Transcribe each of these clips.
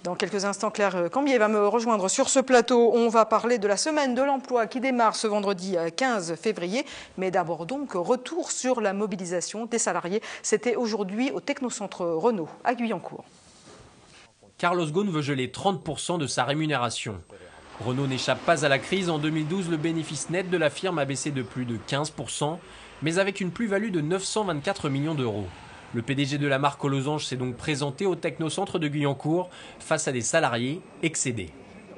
Dans quelques instants, Claire Cambier va me rejoindre sur ce plateau. On va parler de la semaine de l'emploi qui démarre ce vendredi 15 février. Mais d'abord donc, retour sur la mobilisation des salariés. C'était aujourd'hui au Technocentre Renault à Guyancourt. Carlos Ghosn veut geler 30% de sa rémunération. Renault n'échappe pas à la crise. En 2012, le bénéfice net de la firme a baissé de plus de 15%, mais avec une plus-value de 924 millions d'euros. Le PDG de la marque aux losanges s'est donc présenté au Technocentre de Guyancourt face à des salariés excédés.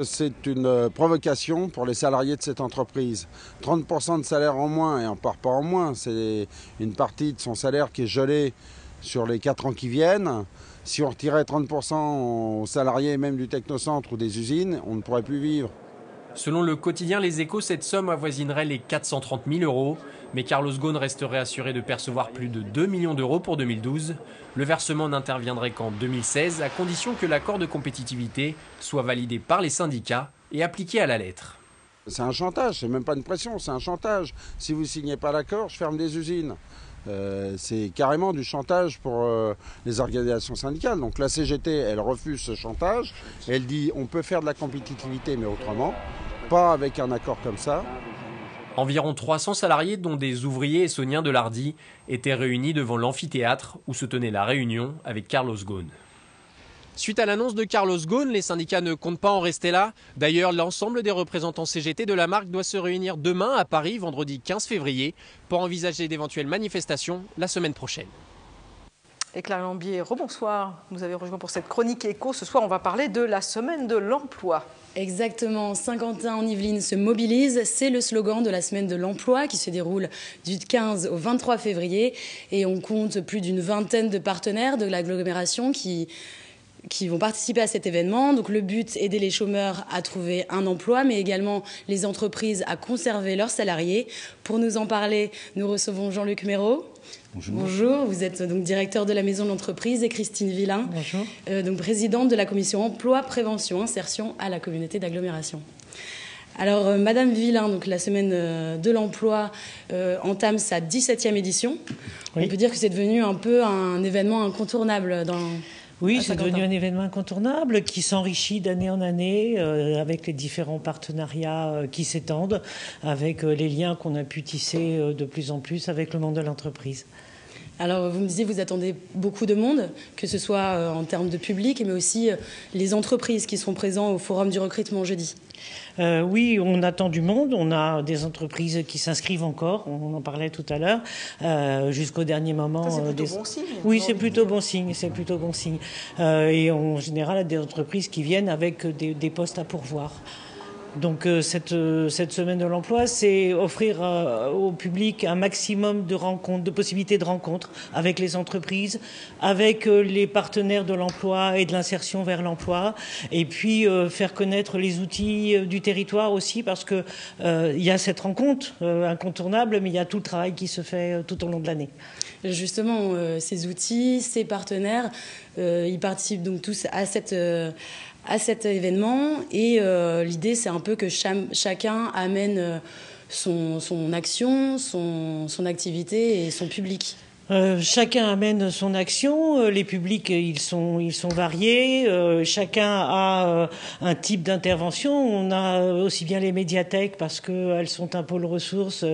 C'est une provocation pour les salariés de cette entreprise. 30% de salaire en moins, et on ne part pas en moins, c'est une partie de son salaire qui est gelée sur les 4 ans qui viennent. Si on retirait 30% aux salariés même du Technocentre ou des usines, on ne pourrait plus vivre. Selon le quotidien Les Échos, cette somme avoisinerait les 430 000 euros. Mais Carlos Ghosn resterait assuré de percevoir plus de 2 millions d'euros pour 2012. Le versement n'interviendrait qu'en 2016, à condition que l'accord de compétitivité soit validé par les syndicats et appliqué à la lettre. C'est un chantage, c'est même pas une pression, c'est un chantage. Si vous ne signez pas l'accord, je ferme des usines. C'est carrément du chantage pour les organisations syndicales. Donc la CGT, elle refuse ce chantage. Elle dit on peut faire de la compétitivité, mais autrement, pas avec un accord comme ça. Environ 300 salariés, dont des ouvriers essonniens de l'Hardy, étaient réunis devant l'amphithéâtre où se tenait la réunion avec Carlos Ghosn. Suite à l'annonce de Carlos Ghosn, les syndicats ne comptent pas en rester là. D'ailleurs, l'ensemble des représentants CGT de la marque doit se réunir demain à Paris, vendredi 15 février, pour envisager d'éventuelles manifestations la semaine prochaine. Et Claire Cambier, rebonsoir. Nous avez rejoint pour cette chronique éco. Ce soir, on va parler de la semaine de l'emploi. Exactement, Saint-Quentin en Yvelines se mobilise, c'est le slogan de la semaine de l'emploi qui se déroule du 15 au 23 février et on compte plus d'une vingtaine de partenaires de l'agglomération qui vont participer à cet événement. Donc le but, aider les chômeurs à trouver un emploi, mais également les entreprises à conserver leurs salariés. Pour nous en parler, nous recevons Jean-Luc Méraud. Bonjour. Bonjour, vous êtes donc directeur de la Maison de l'Entreprise et Christine Villain, donc présidente de la commission emploi, prévention, insertion à la communauté d'agglomération. Alors Madame Villain, donc la semaine de l'emploi entame sa 17e édition. Oui. On peut dire que c'est devenu un peu un événement incontournable dans... Oui, c'est devenu un événement incontournable qui s'enrichit d'année en année avec les différents partenariats qui s'étendent, avec les liens qu'on a pu tisser de plus en plus avec le monde de l'entreprise. Alors, vous me disiez, vous attendez beaucoup de monde, que ce soit en termes de public, mais aussi les entreprises qui seront présentes au Forum du recrutement jeudi. Oui, on attend du monde. On a des entreprises qui s'inscrivent encore. On en parlait tout à l'heure, jusqu'au dernier moment. C'est plutôt bon signe. Oui, c'est plutôt bon signe. C'est plutôt bon signe. Et en général, des entreprises qui viennent avec des postes à pourvoir. Donc cette semaine de l'emploi, c'est offrir au public un maximum de rencontres, de possibilités de rencontres avec les entreprises, avec les partenaires de l'emploi et de l'insertion vers l'emploi, et puis faire connaître les outils du territoire aussi, parce que il y a cette rencontre incontournable, mais il y a tout le travail qui se fait tout au long de l'année. Justement, ces outils, ces partenaires, ils participent donc tous à cet événement et l'idée c'est un peu que chacun amène son action, son activité et son public. Chacun amène son action, les publics ils sont variés, chacun a un type d'intervention. On a aussi bien les médiathèques parce qu'elles sont un pôle ressources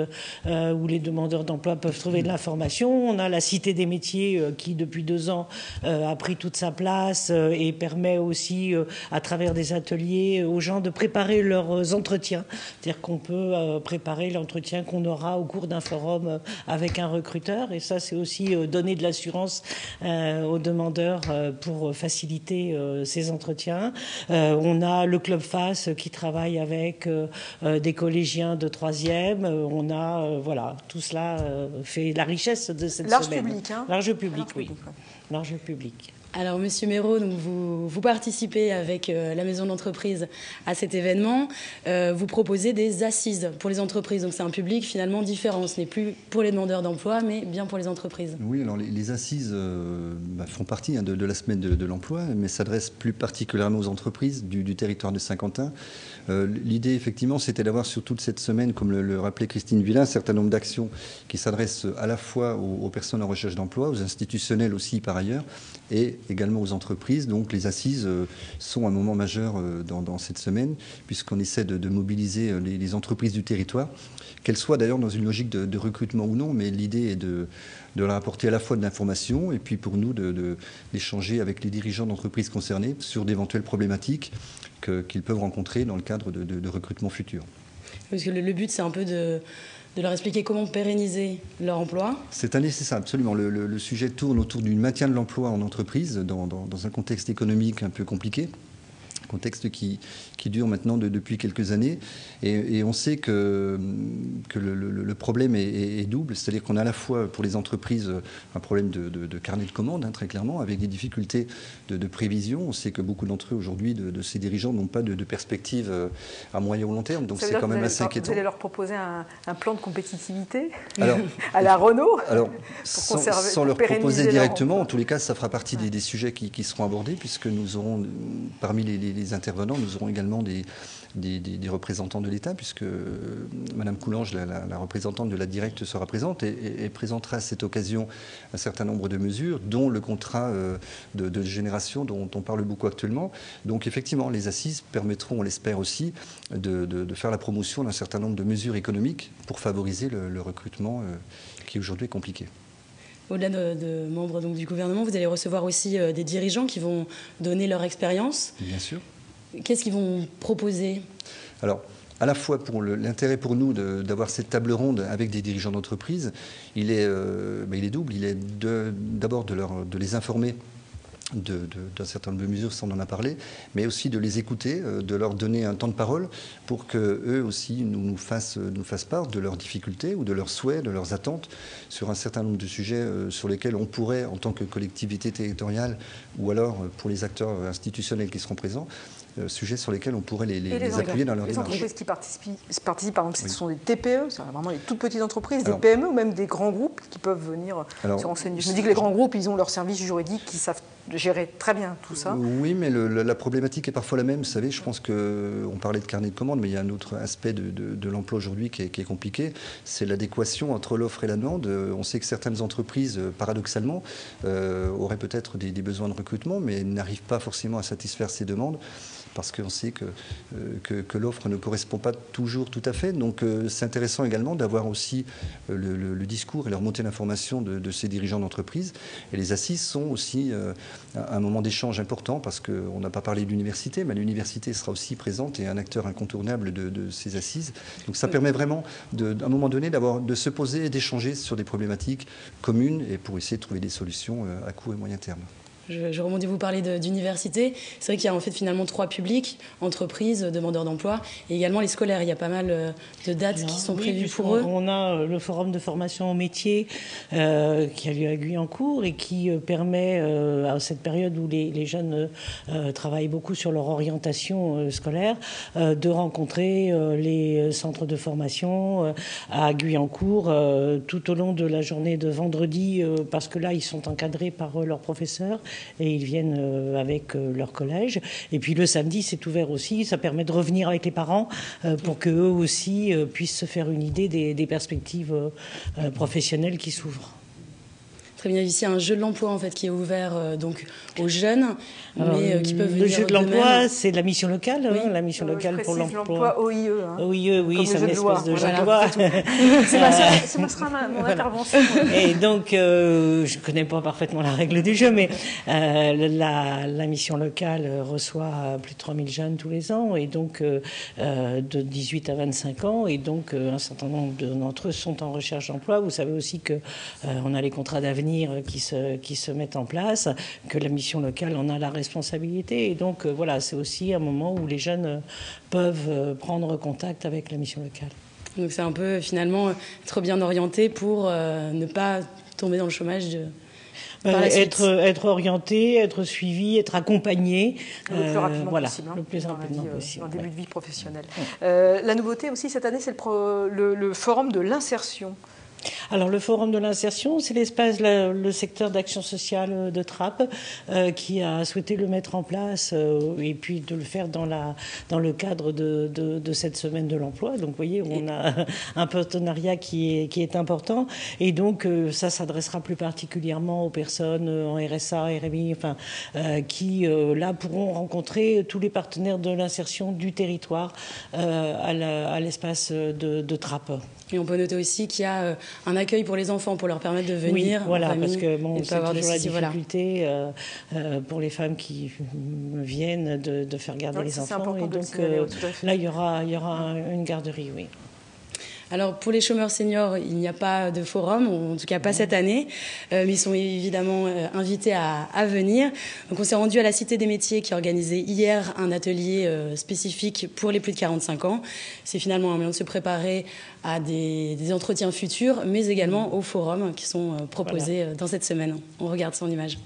où les demandeurs d'emploi peuvent trouver de l'information. On a la Cité des métiers qui depuis 2 ans a pris toute sa place et permet aussi à travers des ateliers aux gens de préparer leurs entretiens. C'est-à-dire qu'on peut préparer l'entretien qu'on aura au cours d'un forum avec un recruteur, et ça c'est aussi donner de l'assurance aux demandeurs pour faciliter ces entretiens. On a le Club Face qui travaille avec des collégiens de 3e. On a, voilà, tout cela fait la richesse de cette semaine. Public, hein. Large public, oui. Large public. Alors, Monsieur Méraud, donc vous participez avec la Maison de l'Entreprise à cet événement. Vous proposez des assises pour les entreprises. Donc, c'est un public finalement différent. Ce n'est plus pour les demandeurs d'emploi, mais bien pour les entreprises. entreprises. Oui, alors les assises font partie de la semaine de l'emploi, mais s'adressent plus particulièrement aux entreprises du territoire de Saint-Quentin. L'idée, effectivement, c'était d'avoir sur toute cette semaine, comme le rappelait Christine Villain, un certain nombre d'actions qui s'adressent à la fois aux personnes en recherche d'emploi, aux institutionnels aussi par ailleurs, et également aux entreprises. Donc les assises sont un moment majeur dans cette semaine, puisqu'on essaie de mobiliser les entreprises du territoire, qu'elles soient d'ailleurs dans une logique de recrutement ou non, mais l'idée est de leur apporter à la fois de l'information et puis pour nous d'échanger avec les dirigeants d'entreprises concernées sur d'éventuelles problématiques qu'ils peuvent rencontrer dans le cadre de recrutement futur. Parce que le but, c'est un peu de leur expliquer comment pérenniser leur emploi. Cette année, c'est ça, absolument. Le sujet tourne autour du maintien de l'emploi en entreprise dans un contexte économique un peu compliqué. Contexte qui dure maintenant depuis quelques années. Et on sait que le problème est double, c'est-à-dire qu'on a à la fois pour les entreprises un problème de carnet de commandes, très clairement, avec des difficultés de prévision. On sait que beaucoup d'entre eux aujourd'hui, de ces dirigeants, n'ont pas de perspective à moyen ou long terme, donc c'est quand même assez inquiétant. Vous allez leur proposer un plan de compétitivité à la Renault alors, sans leur proposer directement, en tous les cas, ça fera partie des sujets qui seront abordés, puisque nous aurons, parmi les intervenants, nous aurons également des représentants de l'État, puisque Madame Coulange, la représentante de la Directe, sera présente et présentera à cette occasion un certain nombre de mesures, dont le contrat de génération dont on parle beaucoup actuellement. Donc effectivement, les assises permettront, on l'espère aussi, de faire la promotion d'un certain nombre de mesures économiques pour favoriser le recrutement qui aujourd'hui est compliqué. Au-delà de membres donc, du gouvernement, vous allez recevoir aussi des dirigeants qui vont donner leur expérience. Bien sûr. Qu'est-ce qu'ils vont proposer ? Alors, à la fois pour l'intérêt pour nous d'avoir cette table ronde avec des dirigeants d'entreprise, il est double. Il est d'abord de les informer d'un certain nombre de mesures, ça on en a parlé, mais aussi de les écouter, de leur donner un temps de parole pour qu'eux aussi nous fassent part de leurs difficultés ou de leurs souhaits, de leurs attentes sur un certain nombre de sujets sur lesquels on pourrait, en tant que collectivité territoriale, ou alors pour les acteurs institutionnels qui seront présents, sujets sur lesquels on pourrait les appuyer dans leur démarche. Les entreprises qui participent, par exemple, ce sont des TPE, c'est vraiment les toutes petites entreprises, des PME ou même des grands groupes qui peuvent venir se renseigner. Je me dis que les grands groupes, ils ont leur service juridique qui savent gérer très bien tout ça. Oui, mais la problématique est parfois la même. Vous savez, je pense qu'on parlait de carnet de commandes, mais il y a un autre aspect de l'emploi aujourd'hui qui est compliqué. C'est l'adéquation entre l'offre et la demande. On sait que certaines entreprises, paradoxalement, auraient peut-être des besoins de recrutement, mais n'arrivent pas forcément à satisfaire ces demandes, parce qu'on sait que l'offre ne correspond pas toujours tout à fait. Donc c'est intéressant également d'avoir aussi le discours et la remontée d'information de ces dirigeants d'entreprise. Et les assises sont aussi un moment d'échange important, parce qu'on n'a pas parlé de l'université, mais l'université sera aussi présente et un acteur incontournable de ces assises. Donc ça permet vraiment, à un moment donné, de se poser et d'échanger sur des problématiques communes et pour essayer de trouver des solutions à court et moyen terme. Je rebondis, vous parlez d'université. C'est vrai qu'il y a en fait finalement 3 publics, entreprises, demandeurs d'emploi, et également les scolaires. Il y a pas mal de dates qui sont prévues pour eux. On a le forum de formation au métier qui a lieu à Guyancourt et qui permet, à cette période où les jeunes travaillent beaucoup sur leur orientation scolaire, de rencontrer les centres de formation à Guyancourt tout au long de la journée de vendredi, parce que là, ils sont encadrés par leurs professeurs et ils viennent avec leur collège. Et puis le samedi, c'est ouvert aussi. Ça permet de revenir avec les parents pour qu'eux aussi puissent se faire une idée des perspectives professionnelles qui s'ouvrent. Très bien, ici un jeu de l'emploi en fait qui est ouvert donc aux jeunes, mais qui peuvent venir. Le jeu de l'emploi, c'est la mission locale, oui. La mission locale pour l'emploi. OIE. OIE, oui, c'est une espèce de jeu de loi. Ce sera mon intervention. Et donc, je ne connais pas parfaitement la règle du jeu, mais la mission locale reçoit plus de 3000 jeunes tous les ans, et donc de 18 à 25 ans, et donc un certain nombre d'entre eux sont en recherche d'emploi. Vous savez aussi qu'on a les contrats d'avenir qui se mettent en place, que la mission locale en a la responsabilité. Et donc, voilà, c'est aussi un moment où les jeunes peuvent prendre contact avec la mission locale. Donc c'est un peu, finalement, être bien orienté pour ne pas tomber dans le chômage être orienté, être suivi, être accompagné. Le plus rapidement possible. Le plus rapidement possible. Dans le début de vie professionnelle. La nouveauté aussi cette année, c'est le forum de l'insertion. Alors le Forum de l'insertion, c'est le secteur d'action sociale de Trappes qui a souhaité le mettre en place et puis de le faire dans le cadre de cette semaine de l'emploi. Donc vous voyez, on a un partenariat qui est important et donc ça s'adressera plus particulièrement aux personnes en RSA, RMI, enfin qui là pourront rencontrer tous les partenaires de l'insertion du territoire à l'espace de Trappes. Et on peut noter aussi qu'il y a un accueil pour les enfants pour leur permettre de venir. Oui, voilà, famille, parce que bon, c'est toujours la difficulté pour les femmes qui viennent de faire garder les enfants. Et donc là, il y aura une garderie, oui. Alors pour les chômeurs seniors, il n'y a pas de forum, en tout cas pas cette année, mais ils sont évidemment invités à venir. Donc on s'est rendu à la Cité des Métiers qui a organisé hier un atelier spécifique pour les plus de 45 ans. C'est finalement un moyen de se préparer à des entretiens futurs, mais également aux forums qui sont proposés dans cette semaine. On regarde ça en image.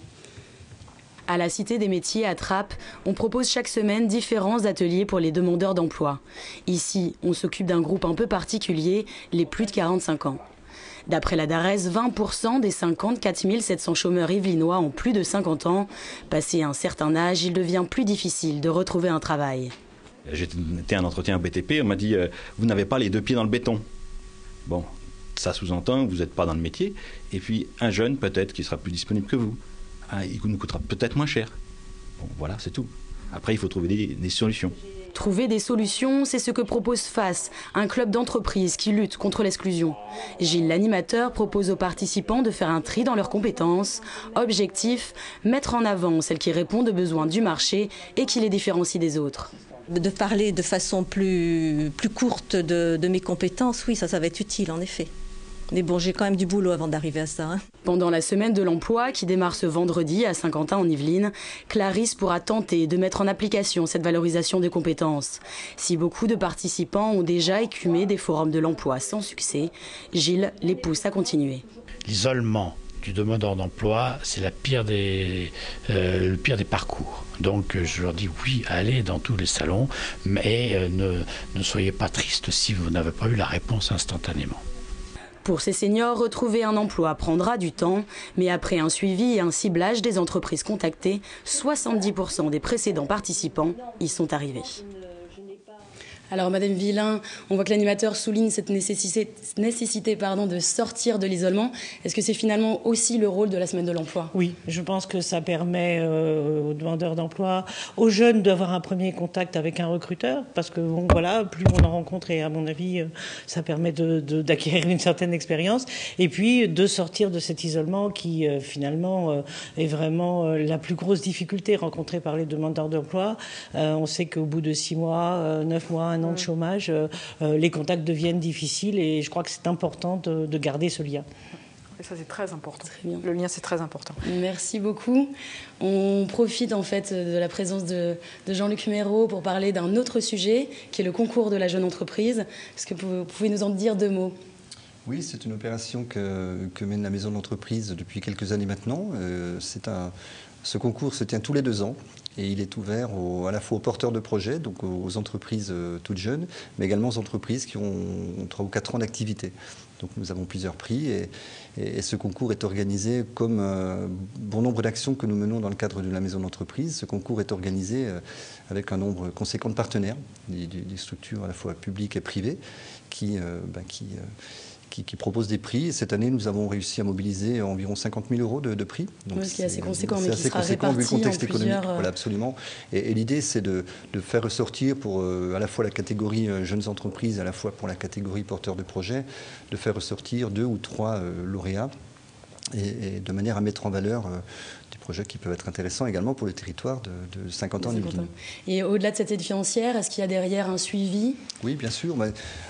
À la Cité des Métiers à Trappes, on propose chaque semaine différents ateliers pour les demandeurs d'emploi. Ici, on s'occupe d'un groupe un peu particulier, les plus de 45 ans. D'après la DARES, 20% des 54 700 chômeurs yvelinois ont plus de 50 ans. Passé un certain âge, il devient plus difficile de retrouver un travail. J'étais à un entretien au BTP, on m'a dit « vous n'avez pas les deux pieds dans le béton ». Bon, ça sous-entend que vous n'êtes pas dans le métier. Et puis un jeune peut-être qui sera plus disponible que vous. Il nous coûtera peut-être moins cher. Bon, voilà, c'est tout. Après, il faut trouver des solutions. Trouver des solutions, c'est ce que propose FACE, un club d'entreprise qui lutte contre l'exclusion. Gilles, l'animateur, propose aux participants de faire un tri dans leurs compétences. Objectif, mettre en avant celles qui répondent aux besoins du marché et qui les différencient des autres. De parler de façon plus courte de mes compétences, oui, ça va être utile, en effet. Mais bon, j'ai quand même du boulot avant d'arriver à ça. Pendant la semaine de l'emploi qui démarre ce vendredi à Saint-Quentin en Yvelines, Clarisse pourra tenter de mettre en application cette valorisation des compétences. Si beaucoup de participants ont déjà écumé des forums de l'emploi sans succès, Gilles les pousse à continuer. L'isolement du demandeur d'emploi, c'est le pire des parcours. Donc je leur dis oui, allez dans tous les salons, mais ne soyez pas tristes si vous n'avez pas eu la réponse instantanément. Pour ces seniors, retrouver un emploi prendra du temps, mais après un suivi et un ciblage des entreprises contactées, 70% des précédents participants y sont arrivés. Alors Madame Villain, on voit que l'animateur souligne cette nécessité de sortir de l'isolement. Est-ce que c'est finalement aussi le rôle de la semaine de l'emploi? Oui, je pense que ça permet aux demandeurs d'emploi, aux jeunes d'avoir un premier contact avec un recruteur, parce que bon, voilà, plus on en rencontre et à mon avis, ça permet d'acquérir une certaine expérience, et puis de sortir de cet isolement qui finalement est vraiment la plus grosse difficulté rencontrée par les demandeurs d'emploi. On sait qu'au bout de 6 mois, 9 mois, un an de chômage, les contacts deviennent difficiles et je crois que c'est important de garder ce lien. Et ça, c'est très important. Très bien. Le lien, c'est très important. Merci beaucoup. On profite en fait de la présence de Jean-Luc Méraud pour parler d'un autre sujet qui est le concours de la jeune entreprise. Est-ce que vous pouvez nous en dire 2 mots ? Oui, c'est une opération que mène la maison de l'entreprise depuis quelques années maintenant. Ce concours se tient tous les 2 ans. Et il est ouvert à la fois aux porteurs de projets, donc aux entreprises toutes jeunes, mais également aux entreprises qui ont 3 ou 4 ans d'activité. Donc nous avons plusieurs prix et ce concours est organisé comme bon nombre d'actions que nous menons dans le cadre de la maison d'entreprise. Ce concours est organisé avec un nombre conséquent de partenaires, des structures à la fois publiques et privées qui proposent des prix. Et cette année, nous avons réussi à mobiliser environ 50 000 euros de prix. Donc oui, ce qui est assez conséquent, mais qui sera réparti vu le contexte en économique. plusieurs... Voilà, absolument. Et l'idée, c'est de faire ressortir pour à la fois la catégorie jeunes entreprises, à la fois pour la catégorie porteurs de projets, de faire ressortir 2 ou 3 lauréats et de manière à mettre en valeur des projets qui peuvent être intéressants également pour le territoire de 50 ans en Yvelines. Et au-delà de cette aide financière, est-ce qu'il y a derrière un suivi ? Oui, bien sûr.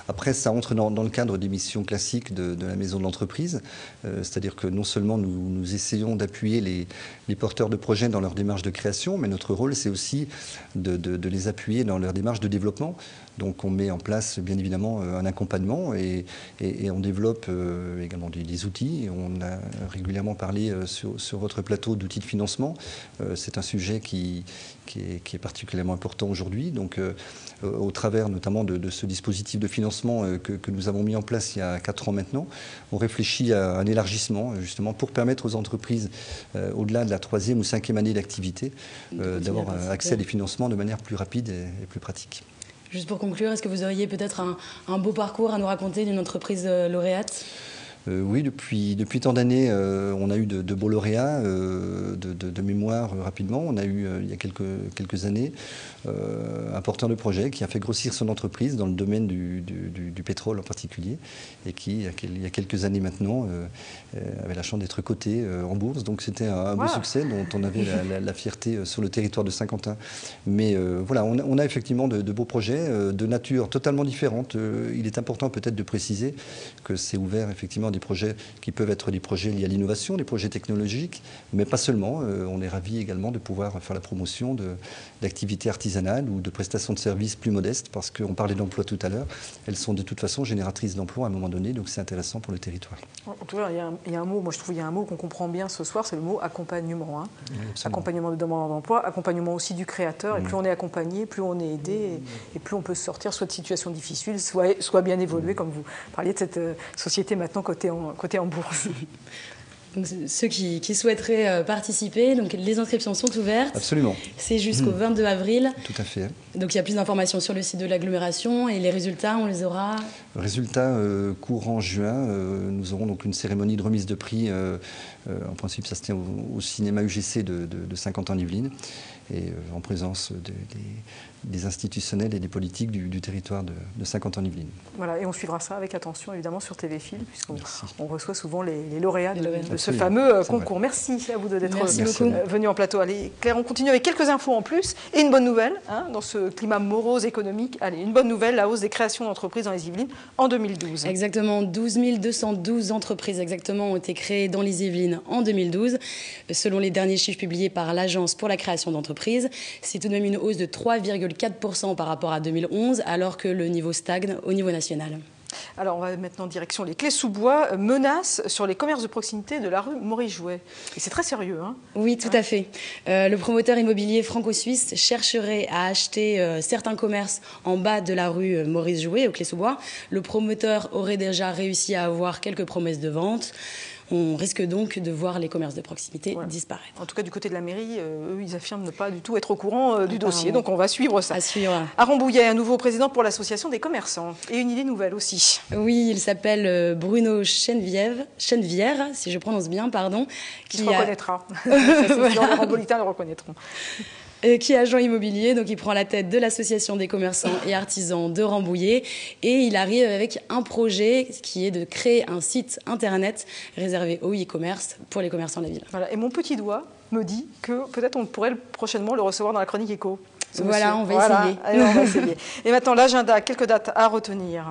Après, ça entre dans le cadre des missions classiques de la maison de l'entreprise. C'est-à-dire que non seulement nous essayons d'appuyer les porteurs de projets dans leur démarche de création, mais notre rôle, c'est aussi de les appuyer dans leur démarche de développement. Donc on met en place bien évidemment un accompagnement et on développe également des outils. On a régulièrement parlé sur votre plateau d'outils de financement. C'est un sujet qui est particulièrement important aujourd'hui. Donc au travers notamment de ce dispositif de financement que nous avons mis en place il y a 4 ans maintenant, on réfléchit à un élargissement justement pour permettre aux entreprises au-delà de la 3e ou 5e année d'activité d'avoir accès à des financements de manière plus rapide et plus pratique. Juste pour conclure, est-ce que vous auriez peut-être un beau parcours à nous raconter d'une entreprise lauréate ? Oui, depuis tant d'années, on a eu de beaux lauréats de mémoire rapidement. On a eu, il y a quelques années, un porteur de projet qui a fait grossir son entreprise dans le domaine du pétrole en particulier et qui, il y a quelques années maintenant, avait la chance d'être coté en bourse. Donc c'était un beau succès dont on avait la fierté sur le territoire de Saint-Quentin. Mais voilà, on a effectivement de beaux projets de nature totalement différente. Il est important peut-être de préciser que c'est ouvert effectivement des projets qui peuvent être des projets liés à l'innovation, des projets technologiques, mais pas seulement. On est ravis également de pouvoir faire la promotion d'activités artisanales ou de prestations de services plus modestes, parce qu'on parlait d'emploi tout à l'heure. Elles sont de toute façon génératrices d'emplois à un moment donné, donc c'est intéressant pour le territoire. En tout cas, il y a un mot, moi je trouve qu'il y a un mot qu'on comprend bien ce soir, c'est le mot accompagnement. Hein. Oui, accompagnement de demandeurs d'emploi, accompagnement aussi du créateur. Et plus on est accompagné, plus on est aidé, et plus on peut sortir soit de situations difficiles, soit bien évoluer, comme vous parliez de cette société maintenant cotée en bourse. Donc, ceux qui souhaiteraient participer, donc les inscriptions sont ouvertes. Absolument. C'est jusqu'au 22 avril. Tout à fait. Donc il y a plus d'informations sur le site de l'agglomération et les résultats, on les aura. Résultats courant juin, nous aurons donc une cérémonie de remise de prix. En principe, ça se tient au cinéma UGC de Saint-Quentin-en-Yvelines et en présence des institutionnels et des politiques du territoire de Saint-Quentin-en-Yvelines. Voilà, et on suivra ça avec attention évidemment sur TV Fil, puisqu'on reçoit souvent les lauréats de ce fameux concours. Merci à vous d'être venus en plateau. Allez, Claire, on continue avec quelques infos en plus et une bonne nouvelle dans ce climat morose économique. Allez, une bonne nouvelle, la hausse des créations d'entreprises dans les Yvelines en 2012. Exactement, 12 212 entreprises exactement ont été créées dans les Yvelines en 2012. Selon les derniers chiffres publiés par l'Agence pour la création d'entreprises, c'est tout de même une hausse de 3,4% par rapport à 2011, alors que le niveau stagne au niveau national. Alors, on va maintenant en direction les Clés-sous-Bois, menaces sur les commerces de proximité de la rue Maurice Jouet. Et c'est très sérieux, hein ? Oui, tout à fait. Le promoteur immobilier franco-suisse chercherait à acheter certains commerces en bas de la rue Maurice Jouet, au Clés-sous-Bois. Le promoteur aurait déjà réussi à avoir quelques promesses de vente. On risque donc de voir les commerces de proximité disparaître. En tout cas, du côté de la mairie, eux, ils affirment ne pas du tout être au courant du dossier. Donc, on va suivre ça. À suivre. À Rambouillet, un nouveau président pour l'association des commerçants. Et une idée nouvelle aussi. Oui, il s'appelle Bruno Chenevière, si je prononce bien, pardon. Qui se reconnaîtra. Les Rambolitains le reconnaîtront. Qui est agent immobilier, donc il prend la tête de l'association des commerçants et artisans de Rambouillet et il arrive avec un projet qui est de créer un site internet réservé au e-commerce pour les commerçants de la ville. Voilà. Et mon petit doigt me dit que peut-être on pourrait prochainement le recevoir dans la chronique éco. Voilà, on va essayer. Allez, on va essayer. Et maintenant, l'agenda, quelques dates à retenir.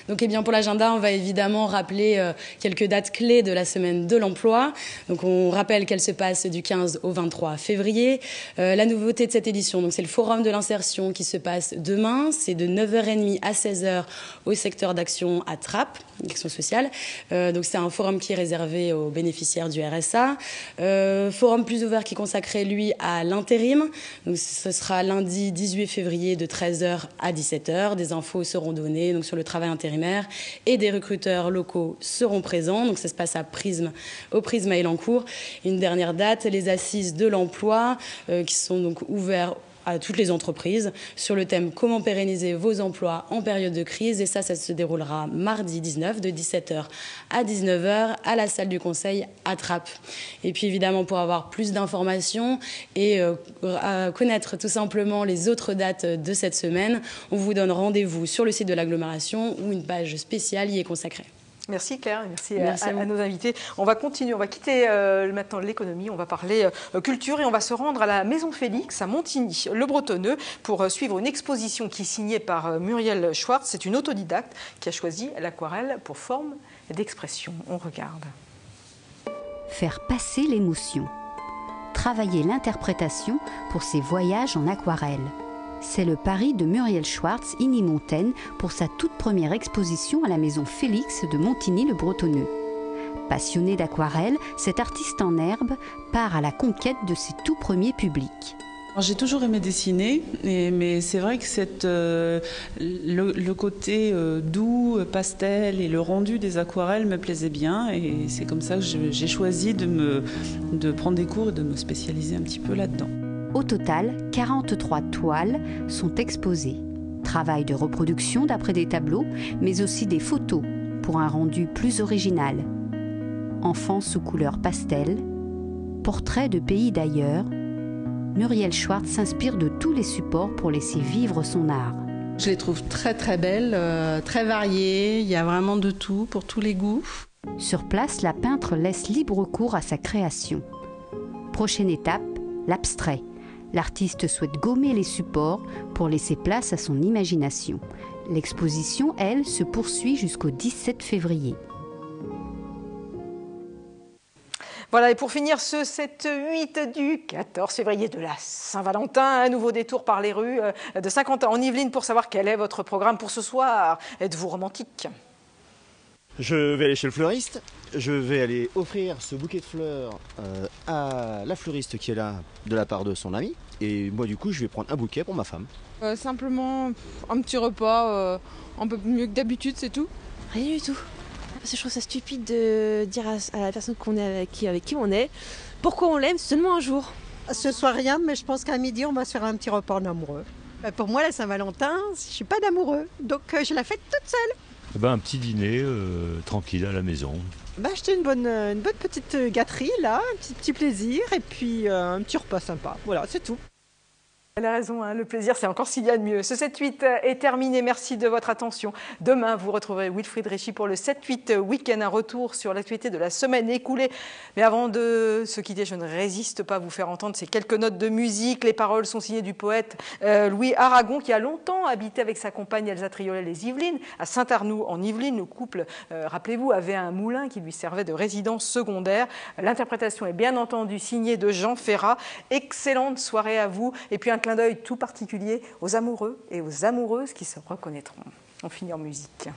Donc, eh bien, pour l'agenda, on va évidemment rappeler quelques dates clés de la semaine de l'emploi. Donc, on rappelle qu'elle se passe du 15 au 23 février. La nouveauté de cette édition, donc c'est le Forum de l'insertion qui se passe demain. C'est de 9h30 à 16h au secteur d'action à Trappes, d'action sociale. Donc, c'est un forum qui est réservé aux bénéficiaires du RSA. Forum plus ouvert qui est consacré, lui, à l'intérim. Donc, ce sera lundi 18 février de 13h à 17h. Des infos seront données donc, sur le travail intérimaire et des recruteurs locaux seront présents. Donc ça se passe au Prisme à Elancourt. Une dernière date, les assises de l'emploi qui sont donc ouvertes à toutes les entreprises sur le thème « Comment pérenniser vos emplois en période de crise ?» Et ça se déroulera mardi 19 de 17h à 19h à la salle du Conseil à Trappes. Et puis évidemment, pour avoir plus d'informations et connaître tout simplement les autres dates de cette semaine, on vous donne rendez-vous sur le site de l'agglomération où une page spéciale y est consacrée. Merci Claire, merci à nos invités. On va continuer, on va quitter maintenant l'économie, on va parler culture et on va se rendre à la Maison Félix à Montigny, le Bretonneux, pour suivre une exposition qui est signée par Muriel Schwartz. C'est une autodidacte qui a choisi l'aquarelle pour forme d'expression. On regarde. Faire passer l'émotion. Travailler l'interprétation pour ses voyages en aquarelle. C'est le pari de Muriel Schwartz, Igny-Montaigne, pour sa toute première exposition à la maison Félix de Montigny-le-Bretonneux. Passionnée d'aquarelle, cet artiste en herbe part à la conquête de ses tout premiers publics. J'ai toujours aimé dessiner, mais c'est vrai que le côté doux, pastel et le rendu des aquarelles me plaisait bien, et c'est comme ça que j'ai choisi de prendre des cours et de me spécialiser un petit peu là-dedans. Au total, 43 toiles sont exposées. Travail de reproduction d'après des tableaux, mais aussi des photos pour un rendu plus original. Enfants sous couleur pastel, portraits de pays d'ailleurs. Muriel Schwartz s'inspire de tous les supports pour laisser vivre son art. Je les trouve très très belles, très variées, il y a vraiment de tout, pour tous les goûts. Sur place, la peintre laisse libre cours à sa création. Prochaine étape, l'abstrait. L'artiste souhaite gommer les supports pour laisser place à son imagination. L'exposition, elle, se poursuit jusqu'au 17 février. Voilà, et pour finir ce 7-8 du 14 février de la Saint-Valentin, un nouveau détour par les rues de Saint-Quentin en Yvelines pour savoir quel est votre programme pour ce soir. Êtes-vous romantique ? Je vais aller chez le fleuriste, je vais aller offrir ce bouquet de fleurs à la fleuriste qui est là de la part de son ami. Et moi du coup je vais prendre un bouquet pour ma femme. Simplement un petit repas un peu mieux que d'habitude, c'est tout. Rien du tout. Parce que je trouve ça stupide de dire à la personne avec qui on est pourquoi on l'aime seulement un jour. Ce soir rien, mais je pense qu'à midi on va se faire un petit repas en amoureux. Pour moi la Saint-Valentin, je suis pas d'amoureux, donc je la fête toute seule. Un petit dîner tranquille à la maison. Acheter une bonne petite gâterie là, un petit plaisir et puis un petit repas sympa. Voilà, c'est tout. Elle a raison, hein, le plaisir, c'est encore s'il y a de mieux. Ce 7-8 est terminé, merci de votre attention. Demain, vous retrouverez Wilfried Réchy pour le 7-8 week-end, un retour sur l'actualité de la semaine écoulée. Mais avant de se quitter, je ne résiste pas à vous faire entendre ces quelques notes de musique. Les paroles sont signées du poète Louis Aragon, qui a longtemps habité avec sa compagne Elsa Triolet les Yvelines. À Saint-Arnoux, en Yvelines, le couple, rappelez-vous, avait un moulin qui lui servait de résidence secondaire. L'interprétation est bien entendu signée de Jean Ferrat. Excellente soirée à vous. Et puis un clin d'œil tout particulier aux amoureux et aux amoureuses qui se reconnaîtront. On finit en musique.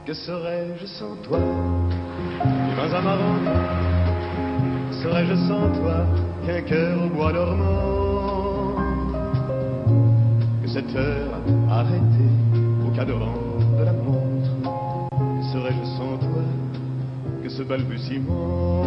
Que serais-je sans toi? Dans un marron, serais-je sans toi qu'un cœur au bois dormant? Que cette heure arrêtée au cadran de la montre, serais-je sans toi que ce balbutiement?